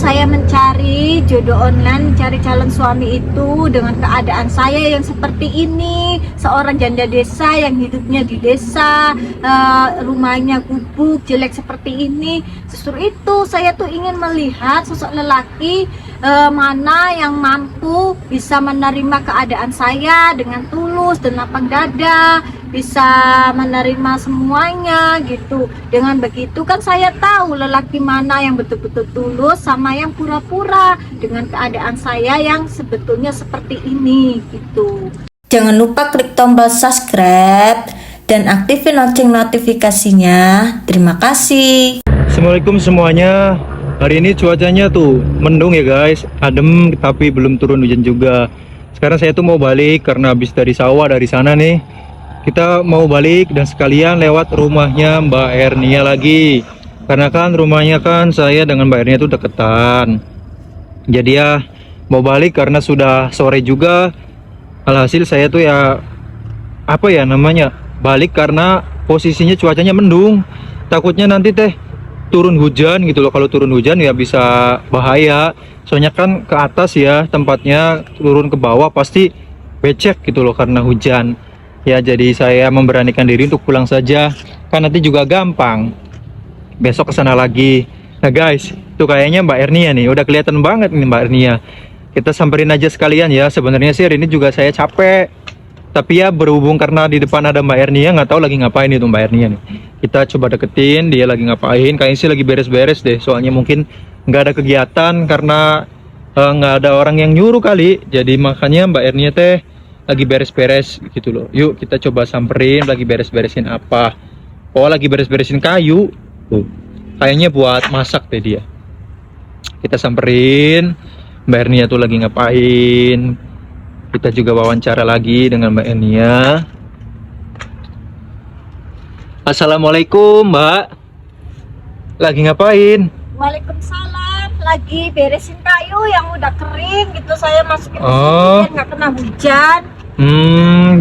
saya mencari jodoh online, mencari calon suami itu dengan keadaan saya yang seperti ini, seorang janda desa yang hidupnya di desa, rumahnya gubuk, jelek seperti ini. Justru itu saya tuh ingin melihat sosok lelaki mana yang mampu bisa menerima keadaan saya dengan tulus dan lapang dada, bisa menerima semuanya gitu. Dengan begitu kan saya tahu lelaki mana yang betul-betul tulus sama yang pura-pura dengan keadaan saya yang sebetulnya seperti ini gitu. Jangan lupa klik tombol subscribe dan aktifin lonceng notifikasinya. Terima kasih. Assalamualaikum semuanya. Hari ini cuacanya tuh mendung ya guys, adem tapi belum turun hujan juga. Sekarang saya tuh mau balik karena habis dari sawah dari sana nih. Kita mau balik dan sekalian lewat rumahnya Mbak Ernia lagi. Karena kan rumahnya kan saya dengan Mbak Ernia tuh deketan. Jadi ya mau balik karena sudah sore juga. Alhasil saya tuh ya apa ya namanya, balik karena posisinya cuacanya mendung. Takutnya nanti turun hujan gitu loh. Kalau turun hujan ya bisa bahaya. Soalnya kan ke atas ya tempatnya, turun ke bawah pasti becek gitu loh karena hujan. Ya jadi saya memberanikan diri untuk pulang saja. Kan nanti juga gampang. Besok kesana lagi. Nah guys, tuh kayaknya Mbak Ernia nih. Udah kelihatan banget nih Mbak Ernia. Kita samperin aja sekalian ya. Sebenarnya sih hari ini juga saya capek. Tapi ya berhubung karena di depan ada Mbak Ernia, nggak tahu lagi ngapain itu Mbak Ernia nih. Kita coba deketin, dia lagi ngapain. Kayaknya sih lagi beres-beres deh. Soalnya mungkin nggak ada kegiatan karena nggak ada orang yang nyuruh kali. Jadi makanya Mbak Ernia lagi beres-beres gitu loh. Yuk kita coba samperin, lagi beres-beresin apa. Oh lagi beres-beresin kayu. Tuh, kayaknya buat masak deh dia. Kita samperin. Mbak Ernia tuh lagi ngapain. Kita juga wawancara lagi dengan Mbak Ernia. Assalamualaikum Mbak. Lagi ngapain? Waalaikumsalam, lagi beresin kayu yang udah kering gitu. Saya masukin ke sini Oh. biar nggak kena hujan.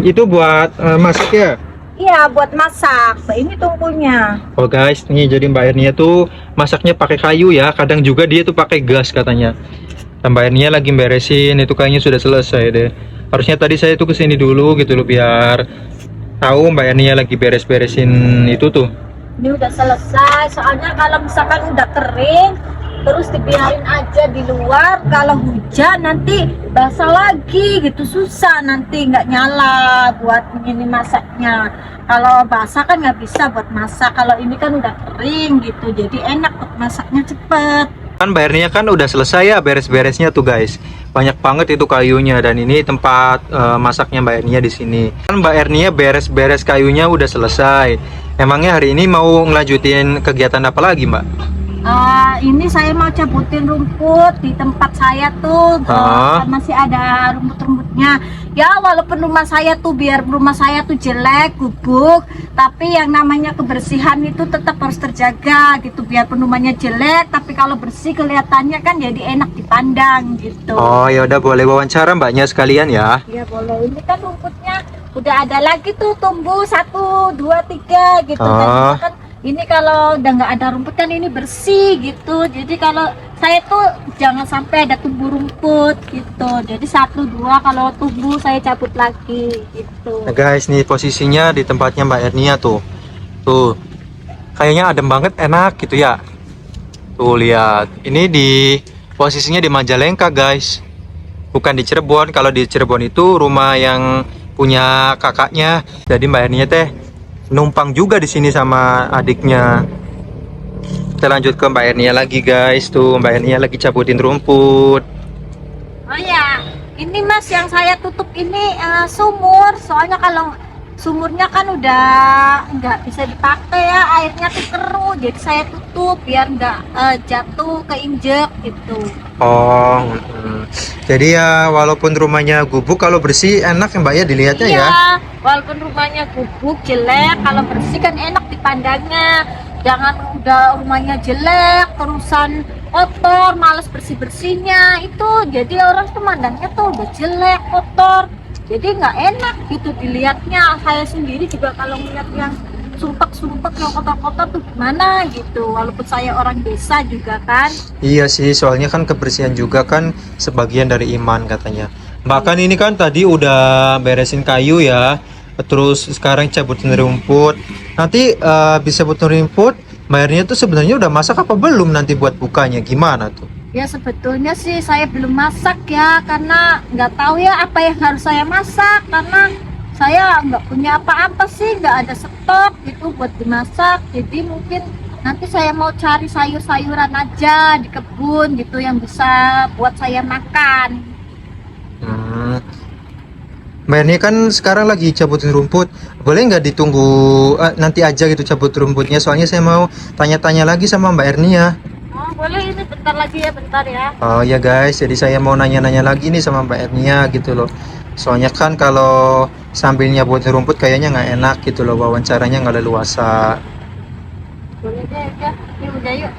Itu buat masak ya? Iya, buat masak. Nah, ini tungkunya. Oh guys, nih jadi Mbak Ernia tuh masaknya pakai kayu ya. Kadang juga dia tuh pakai gas katanya. Dan Mbak Ernia lagi beresin, itu kayaknya sudah selesai deh. Harusnya tadi saya tuh kesini dulu gitu loh biar tahu Mbak Ernia lagi beres-beresin itu tuh. Ini udah selesai. Soalnya kalau misalkan udah kering, terus dibiarin aja di luar. Kalau hujan nanti basah lagi gitu, susah nanti nggak nyala buat ini masaknya. Kalau basah kan nggak bisa buat masak. Kalau ini kan udah kering gitu, jadi enak buat masaknya cepet. Kan Mbak Ernia kan udah selesai ya beres-beresnya tuh guys. Banyak banget itu kayunya dan ini tempat masaknya Mbak Ernia di sini. Kan Mbak Ernia beres-beres kayunya udah selesai. Emangnya hari ini mau ngelanjutin kegiatan apa lagi Mbak? Ini saya mau cabutin rumput di tempat saya tuh. Masih ada rumput-rumputnya. Ya walaupun rumah saya tuh, biar rumah saya tuh jelek, gubuk, tapi yang namanya kebersihan itu tetap harus terjaga gitu. Biarpun rumahnya jelek, tapi kalau bersih kelihatannya kan jadi enak dipandang gitu. Oh ya udah, boleh wawancara Mbaknya sekalian ya. Ya boleh. Ini kan rumputnya udah ada lagi tuh, tumbuh 1, 2, 3 gitu. Dan kan ini kalau udah nggak ada rumput kan ini bersih gitu. Jadi kalau saya tuh jangan sampai ada tumbuh rumput gitu. Jadi 1, 2 kalau tumbuh saya cabut lagi gitu. Nah guys, nih posisinya di tempatnya Mbak Ernia tuh. Tuh. Kayaknya adem banget, enak gitu ya. Tuh lihat. Ini di posisinya di Majalengka, guys. Bukan di Cirebon. Kalau di Cirebon itu rumah yang punya kakaknya. Jadi Mbak Ernia numpang juga di sini sama adiknya. Kita lanjut ke Mbak Ernia lagi guys. Tuh Mbak Ernia lagi cabutin rumput. Oh ya, ini Mas yang saya tutup ini sumur. Soalnya kalau sumurnya kan udah nggak bisa dipakai ya, airnya tuh keruh. Jadi saya tutup biar nggak jatuh, keinjek gitu. Oh, jadi ya walaupun rumahnya gubuk, kalau bersih enak ya Mbak ya dilihatnya ya. Iya, walaupun rumahnya gubuk, jelek, kalau bersih kan enak dipandangnya. Jangan udah rumahnya jelek, terusan kotor, males bersih-bersihnya. Itu jadi orang tuh mandangnya tuh udah jelek, kotor. Jadi nggak enak gitu dilihatnya. Saya sendiri juga kalau melihat yang sumpek yang kotor-kotor tuh gimana gitu, walaupun saya orang desa juga kan. Iya sih, soalnya kan kebersihan juga kan sebagian dari iman katanya. Bahkan ini kan tadi udah beresin kayu ya, terus sekarang cabutin rumput. Nanti bisa cabutin rumput, bayarnya tuh sebenarnya udah masak apa belum nanti buat bukanya, gimana tuh? Ya sebetulnya sih saya belum masak ya, karena nggak tahu ya apa yang harus saya masak, karena saya nggak punya apa-apa sih, nggak ada stok gitu buat dimasak. Jadi mungkin nanti saya mau cari sayur-sayuran aja di kebun gitu yang bisa buat saya makan. Mbak Ernia kan sekarang lagi cabutin rumput, boleh nggak ditunggu nanti aja gitu cabut rumputnya, soalnya saya mau tanya-tanya lagi sama Mbak Ernia. Oh boleh, ini bentar lagi ya, bentar ya. Oh ya guys, jadi saya mau nanya-nanya lagi nih sama Mbak Ernia gitu loh. Soalnya kan kalau sambil nyabutin rumput kayaknya nggak enak gitu loh, wawancaranya nggak leluasa. Boleh deh ya, ini udah yuk.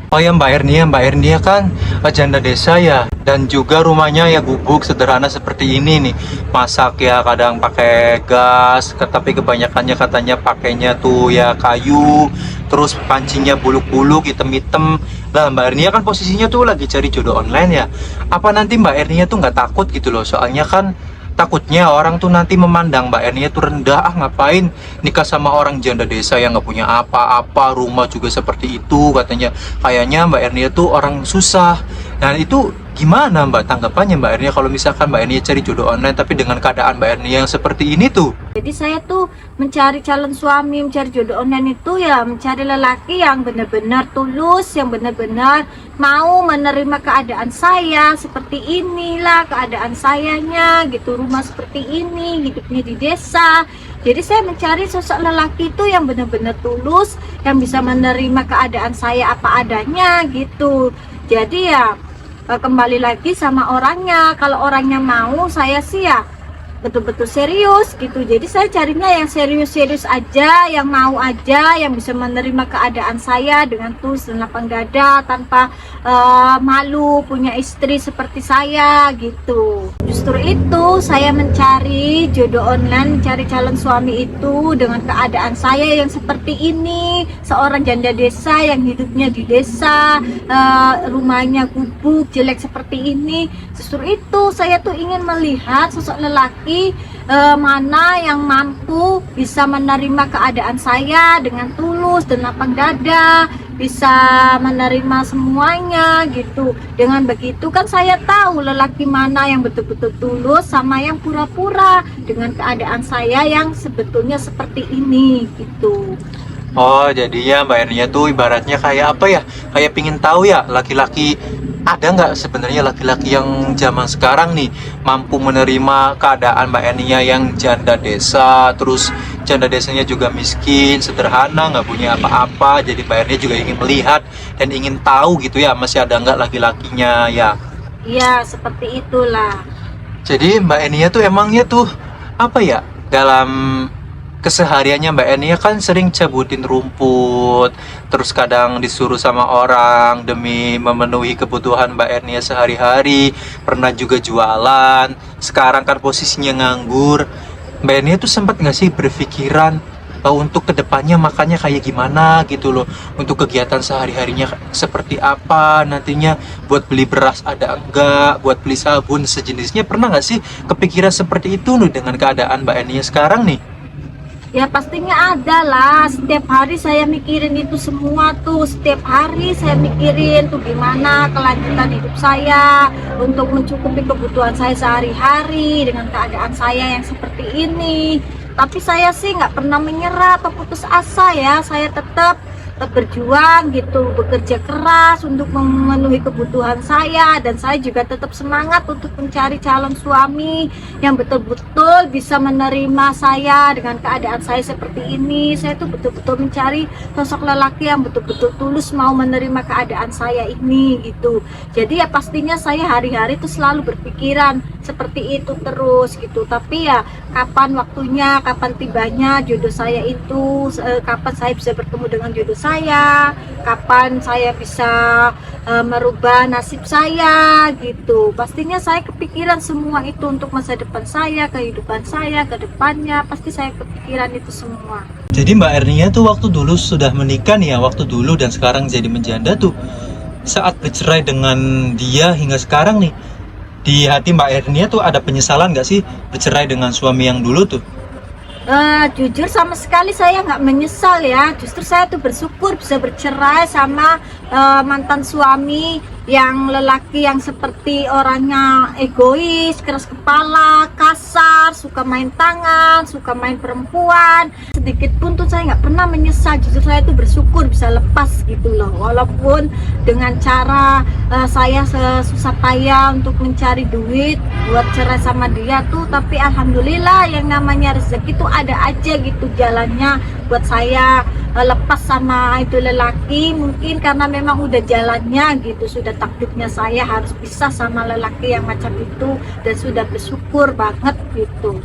Oh ya Mbak Ernia kan janda desa ya, dan juga rumahnya ya gubuk sederhana seperti ini nih. Masak ya kadang pakai gas, tapi kebanyakannya katanya pakainya tuh ya kayu, terus pancingnya buluk-buluk hitam-hitam. Lah Mbak Ernia kan posisinya tuh lagi cari jodoh online ya. Apa nanti Mbak Ernia tuh nggak takut gitu loh, soalnya kan takutnya orang tuh nanti memandang Mbak Ernia tuh rendah, ngapain nikah sama orang janda desa yang nggak punya apa-apa, rumah juga seperti itu katanya. Kayaknya Mbak Ernia tuh orang susah. Nah itu gimana Mbak tanggapannya Mbak Ernia kalau misalkan Mbak Ernia cari jodoh online tapi dengan keadaan Mbak Ernia yang seperti ini tuh? Jadi saya tuh mencari calon suami, mencari jodoh online itu ya mencari lelaki yang benar-benar tulus, yang benar-benar mau menerima keadaan saya seperti inilah keadaan sayanya gitu, rumah seperti ini, hidupnya di desa. Jadi saya mencari sosok lelaki itu yang benar-benar tulus, yang bisa menerima keadaan saya apa adanya gitu. Jadi ya kembali lagi sama orangnya, kalau orangnya mau, saya sih ya betul-betul serius gitu. Jadi saya carinya yang serius-serius aja, yang mau aja, yang bisa menerima keadaan saya dengan tulus dan lapang dada, tanpa malu punya istri seperti saya gitu. Justru itu saya mencari jodoh online, mencari calon suami itu dengan keadaan saya yang seperti ini, seorang janda desa yang hidupnya di desa, rumahnya gubuk jelek seperti ini. Justru itu saya tuh ingin melihat sosok lelaki mana yang mampu bisa menerima keadaan saya dengan tulus dan lapang dada, bisa menerima semuanya gitu. Dengan begitu kan saya tahu lelaki mana yang betul-betul tulus sama yang pura-pura dengan keadaan saya yang sebetulnya seperti ini gitu. Oh, jadinya Mbak Ernia tuh ibaratnya kayak apa ya? Kayak pingin tahu ya, laki-laki ada nggak sebenarnya laki-laki yang zaman sekarang nih mampu menerima keadaan Mbak Ernia yang janda desa, terus janda desanya juga miskin, sederhana, nggak punya apa-apa. Jadi Mbak Ernia juga ingin melihat dan ingin tahu gitu ya, masih ada nggak laki-lakinya ya? Iya, seperti itulah. Jadi Mbak Ernia tuh emangnya tuh apa ya, dalam kesehariannya Mbak Ernia kan sering cabutin rumput, terus kadang disuruh sama orang demi memenuhi kebutuhan Mbak Ernia sehari-hari, pernah juga jualan, sekarang kan posisinya nganggur. Mbak Ernia tuh sempat nggak sih berpikiran untuk kedepannya makannya kayak gimana gitu loh, untuk kegiatan sehari-harinya seperti apa nantinya, buat beli beras ada enggak, buat beli sabun sejenisnya, pernah nggak sih kepikiran seperti itu loh dengan keadaan Mbak Ernia sekarang nih? Ya pastinya ada lah, setiap hari saya mikirin itu semua tuh, setiap hari saya mikirin tuh gimana kelanjutan hidup saya untuk mencukupi kebutuhan saya sehari-hari dengan keadaan saya yang seperti ini. Tapi saya sih nggak pernah menyerah atau putus asa ya, saya tetap berjuang gitu, bekerja keras untuk memenuhi kebutuhan saya, dan saya juga tetap semangat untuk mencari calon suami yang betul-betul bisa menerima saya dengan keadaan saya seperti ini. Saya tuh betul-betul mencari sosok lelaki yang betul-betul tulus mau menerima keadaan saya ini gitu. Jadi ya pastinya saya hari-hari tuh selalu berpikiran seperti itu terus gitu. Tapi ya kapan waktunya, kapan tibanya jodoh saya itu, kapan saya bisa bertemu dengan jodoh saya, kapan saya bisa merubah nasib saya gitu. Pastinya saya kepikiran semua itu untuk masa depan saya, kehidupan saya, ke depannya pasti saya kepikiran itu semua. Jadi Mbak Ernia tuh waktu dulu sudah menikah nih ya, waktu dulu dan sekarang jadi menjanda tuh. Saat bercerai dengan dia hingga sekarang nih, di hati Mbak Ernia tuh ada penyesalan nggak sih bercerai dengan suami yang dulu tuh? Jujur sama sekali saya nggak menyesal ya. Justru saya tuh bersyukur bisa bercerai sama mantan suami yang lelaki yang seperti orangnya egois, keras kepala, kasar, suka main tangan, suka main perempuan. Sedikit pun tuh saya nggak pernah menyesal. Justru saya tuh bersyukur bisa lepas gitu loh. Walaupun dengan cara saya sesusah payah untuk mencari duit buat cerai sama dia tuh, tapi alhamdulillah yang namanya rezeki tuh ada aja gitu jalannya buat saya lepas sama itu lelaki. Mungkin karena memang udah jalannya gitu, sudah takdirnya saya harus pisah sama lelaki yang macam itu, dan sudah bersyukur banget gitu.